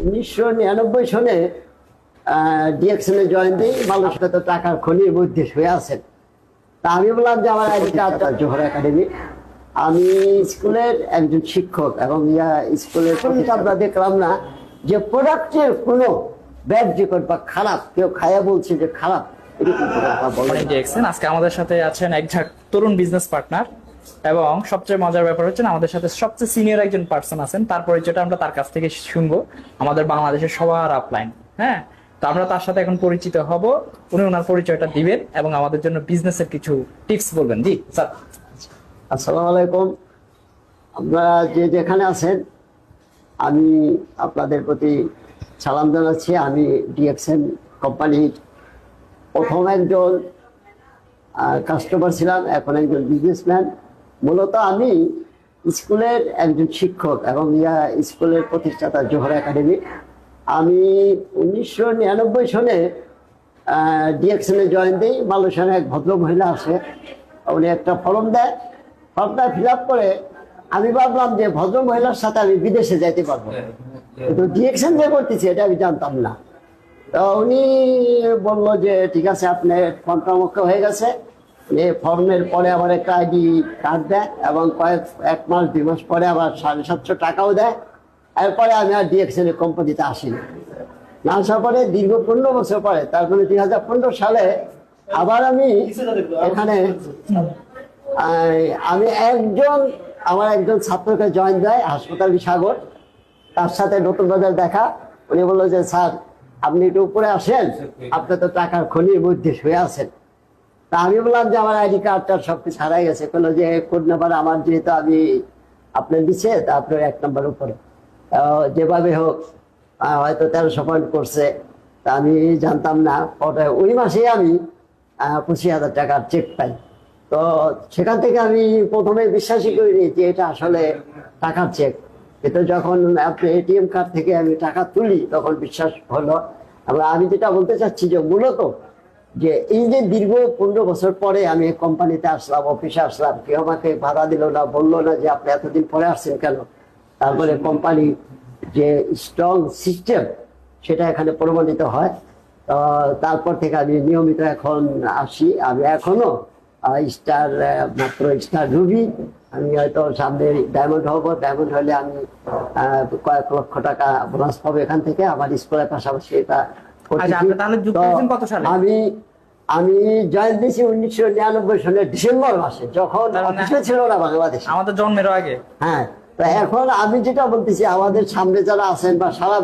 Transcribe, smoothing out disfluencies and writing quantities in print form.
1999 সনে ডিএক্সএনে জয়েন দিই। মালয়েশিয়াতে তো টাকার খনির মধ্যে শুয়ে আছেন। তা আমি বললাম যে আমার আইডি কার্ডটা জোহর একাডেমি। আমি স্কুলের একজন শিক্ষক এবং স্কুলের আমরা দেখলাম না যে প্রোডাক্টের কোনো ব্যাড রেকর্ড বা খারাপ, কেউ খায়া বলছে যে খারাপ, এরকম কথা বলেন। আজকে আমাদের সাথে আছেন এক ঝাঁক তরুণ বিজনেস পার্টনার, এবং সবচেয়ে মজার ব্যাপার হচ্ছে আমাদের সাথে সবচেয়ে সিনিয়র একজন পার্সন আছেন। তার পরিচয়টা আমরা তার কাছ থেকে শুনবো, আমাদের বাংলাদেশের সবার আপলাইন। হ্যাঁ, তো আমরা তার সাথে এখন পরিচিত হব। উনি ওনার পরিচয়টা দিবেন এবং আমাদের জন্য বিজনেসের কিছু টিপস বলবেন। জি স্যার। আসসালামু আলাইকুম। আপনারা যে যেখানে আছেন, আমি আপনাদের প্রতি সালাম জানাচ্ছি। আমি ডিএক্সএন কোম্পানির প্রথম একজন কাস্টমার ছিলাম, এখন একজন বিজনেসম্যান। মূলত আমি স্কুলের একজন শিক্ষক এবং স্কুলের প্রতিষ্ঠাতা জোহর একাডেমি। আমি 1999 সনে ডিএক্সএনে জয়েন দিই। মালয়েশিয়ার এক ভদ্র মহিলা আসে, উনি একটা ফর্ম দেয়, ফর্মটা ফিল আপ করে আমি ভাবলাম যে ভদ্র মহিলার সাথে আমি বিদেশে যাইতে পারবো, কিন্তু ডিএক্সএন যে করতেছি এটা আমি জানতাম না। তো উনি বললো যে ঠিক আছে, আপনার ফর্মটা মুখ্য হয়ে গেছে। ফর্মের পরে আবার একটা আইডি কার্ড দেয় এবং এক মাস 2 মাস পরে আবার 750 টাকাও দেয়। এরপরে আমি আর ডিএক্সএন কোম্পানিতে আসিনি। না আসার পরে দীর্ঘ 15 বছর পরে, তারপরে 2015 সালে আবার আমি এখানে আমার একজন ছাত্রকে জয়েন দেয় হাসপাতাল সাগর। তার সাথে নতুন বাজার দেখা। উনি বললো যে স্যার, আপনি একটু উপরে আসেন, আপনি তো টাকার খনির মধ্যে শুয়ে আছেন। তা আমি বললাম যে আমার আইডি কার্ডটা সবকিছু হারাই গেছে। বললো যে কোড নাম্বার আমার যেহেতু আমি আপনার দিচ্ছে, তা আপনার 1 নম্বর উপরে যেভাবে হোক হয়তো 1300 পয়েন্ট করছে। তা আমি জানতাম না। পরে ওই মাসেই আমি 25,000 টাকার চেক পাই। তো সেখান থেকে আমি প্রথমে বিশ্বাসই করিনি যে এটা আসলে টাকার চেক। কিন্তু যখন আপনি এটিএম কার্ড থেকে আমি টাকা তুলি তখন বিশ্বাস হলো। আমি যেটা বলতে চাচ্ছি যে মূলত যে এই যে দীর্ঘ 15 বছর পরে আমি কোম্পানিতে আসলাম, অফিসে আসলাম, কেউ আমাকে বাধা দিল না, বললো না যে আপনি এতদিন পরে আসছেন কেন। তারপরে কোম্পানি যে স্ট্রং সিস্টেম সেটা এখানে প্রমাণিত হয়। তো তারপর থেকে আমি নিয়মিত এখন আসি। আমি এখনো স্টার রুবি। আমি হয়তো সামনে ডায়মন্ড হবো। ডায়মন্ড হলে আমি কয়েক লক্ষ টাকা বোনাস পাবো এখান থেকে। আমার স্কুলের পাশাপাশি এটা আমি জয়েন দিয়েছি 1999 সালের ডিসেম্বর মাসে, যখন অফিসে ছিল না বাংলাদেশ, আমাদের জন্মের আগে। হ্যাঁ, তো এখন আমি যেটা বলতেছি, আমাদের সামনে যারা আছেন বা সারা